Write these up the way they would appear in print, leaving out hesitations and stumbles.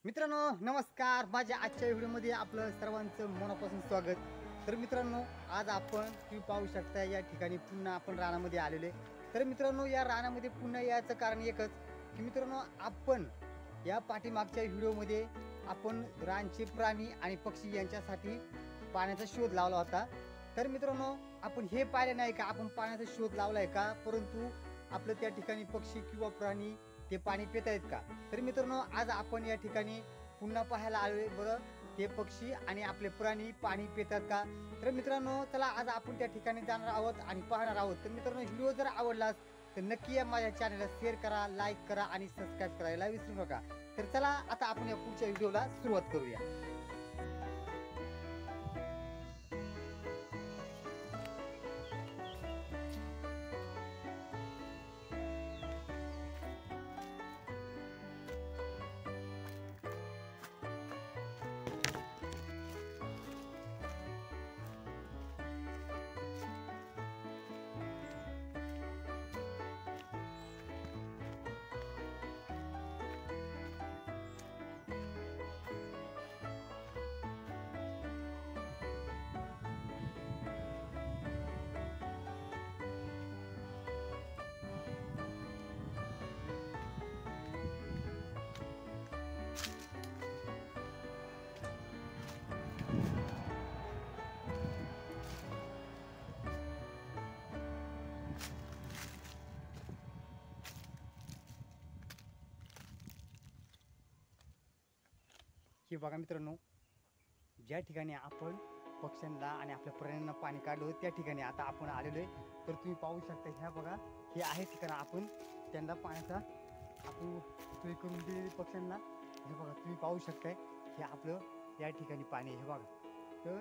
मित्रांनो नमस्कार, माझ्या आजच्या व्हिडिओमध्ये आपलं सर्वांचं मनापासून स्वागत। तर मित्रांनो, आज आपण तुम्ही पाहू शकता या ठिकाणी पुन्हा आपण रानामध्ये आलेलो आहे। तर मित्रांनो, या रानामध्ये पुन्हा याचं कारण एकच की मित्रांनो, आपण या पाठीमागच्या व्हिडिओमध्ये आपण रानचे प्राणी आणि पक्षी यांच्यासाठी पाण्याचा शोध लावला होता। तर मित्रांनो, आपण हे पाहिले नाही का आपण पाण्याचा शोध लावलाय का, परंतु आपलं त्या ठिकाणी पक्षी किंवा प्राणी ते पाणी पित आहेत का। तर मित्रांनो, आज आपण या ठिकाणी पुन्हा पाहायला आलोय बरं, ते पक्षी आणि आपले प्राणी पाणी पितात का। तर मित्रांनो, चला आज आपण त्या ठिकाणी जाणार आहोत आणि पाहणार आहोत। तर मित्रांनो, व्हिडिओ जर आवडलास तर नक्की या माझ्या चॅनलला शेअर करा, लाईक करा आणि सबस्क्राईब करायला विसरू नका। तर चला आता आपण या पुढच्या व्हिडिओला सुरुवात करूया। हे बघा मित्रांनो, ज्या ठिकाणी आपण पक्ष्यांना आणि आपल्या प्राण्यांना पाणी काढलं त्या ठिकाणी आता आपण आलेलो आहे। तर तुम्ही पाहू शकता, ह्या बघा हे आहे ठिकाण आपण त्यांना पाण्याचा आपण सोय करून दिलेली पक्ष्यांना। हे बघा तुम्ही पाहू शकताय, हे आपलं या ठिकाणी पाणी हे बघा। तर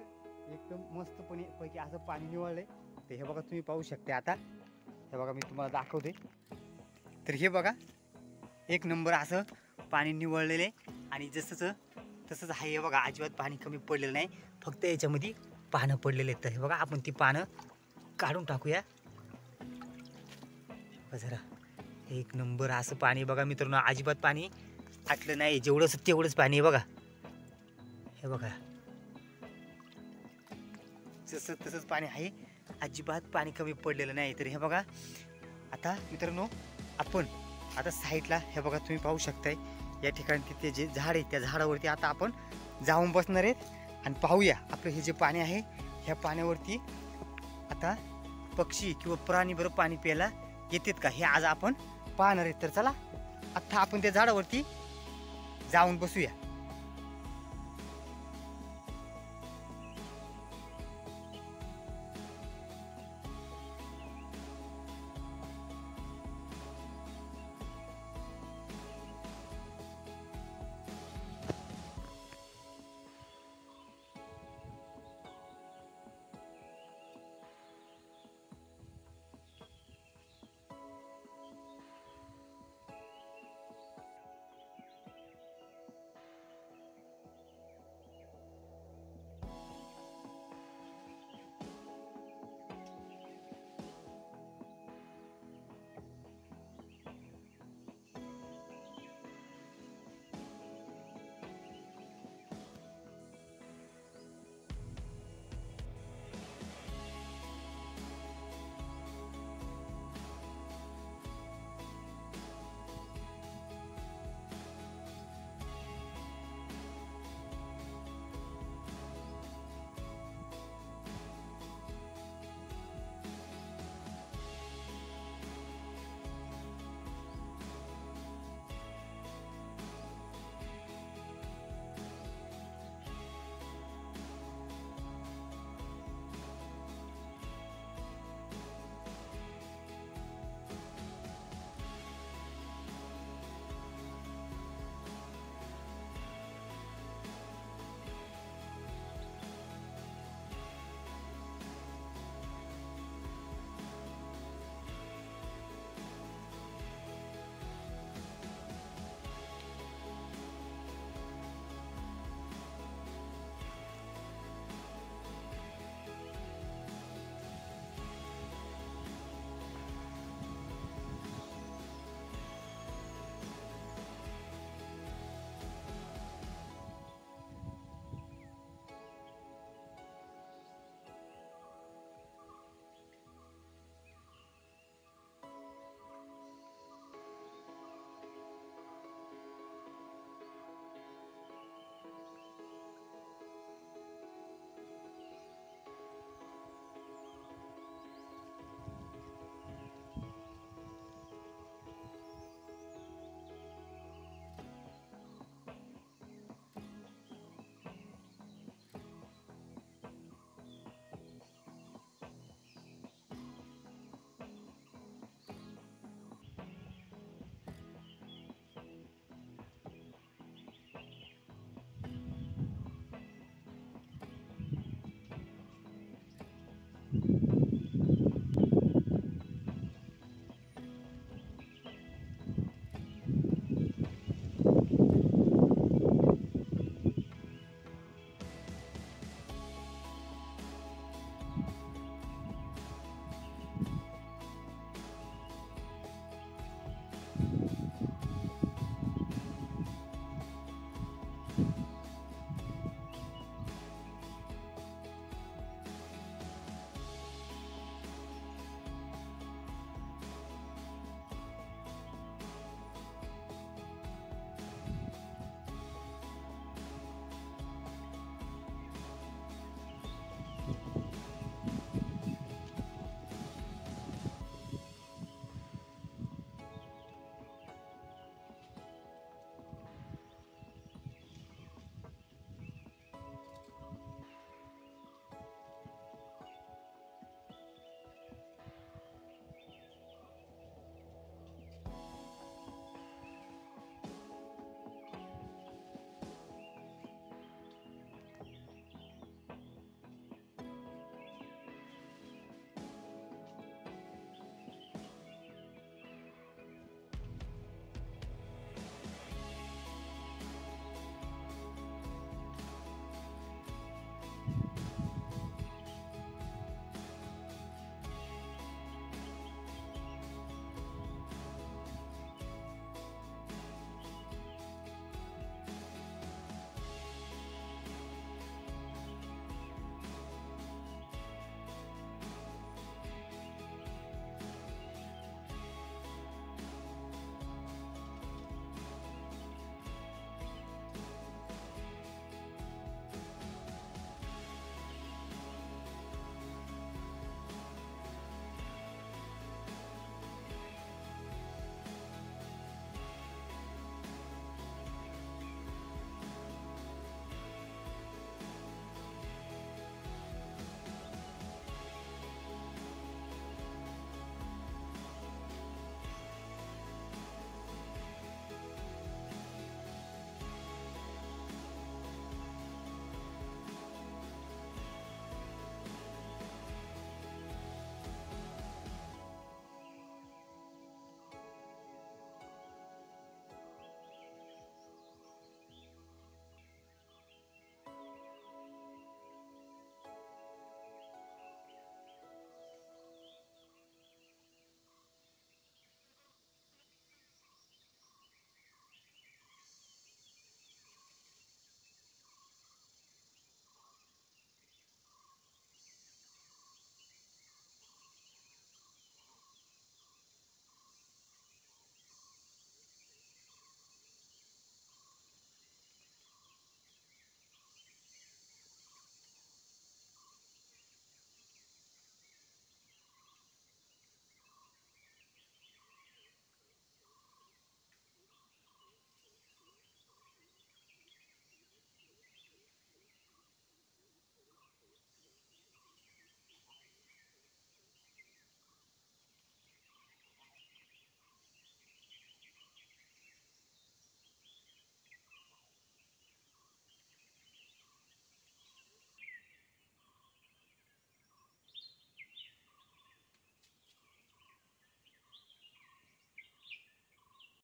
एकदम मस्तपणे पैकी असं पाणी निवळलंय। तर हे बघा तुम्ही पाहू शकता, आता हे बघा मी तुम्हाला दाखवते। तर हे बघा एक नंबर असं पाणी निवळलेलं आहे आणि जसंच तसंच आहे। हे बघा अजिबात पाणी कमी पडलेलं नाही, फक्त याच्यामध्ये पानं पडलेले आहेत। तर हे बघा आपण ती पानं काढून टाकूया जरा। एक नंबर असं पाणी बघा मित्रांनो, अजिबात पाणी आटलं नाही, जेवढंच तेवढंच पाणी आहे बघा। हे बघा जसं तसंच पाणी आहे, अजिबात पाणी कमी पडलेलं नाही। तर हे बघा आता मित्रांनो, आपण आता साईडला हे बघा तुम्ही पाहू शकताय, या ठिकाणी तिथे जे झाड आहे त्या झाडावरती आता आपण जाऊन बसणार आहेत आणि पाहूया आपलं हे जे पाणी आहे ह्या पाण्यावरती आता पक्षी किंवा प्राणी बरं पाणी प्यायला येतात का, हे आज आपण पाहणार आहेत। तर चला आता आपण त्या झाडावरती जाऊन बसूया।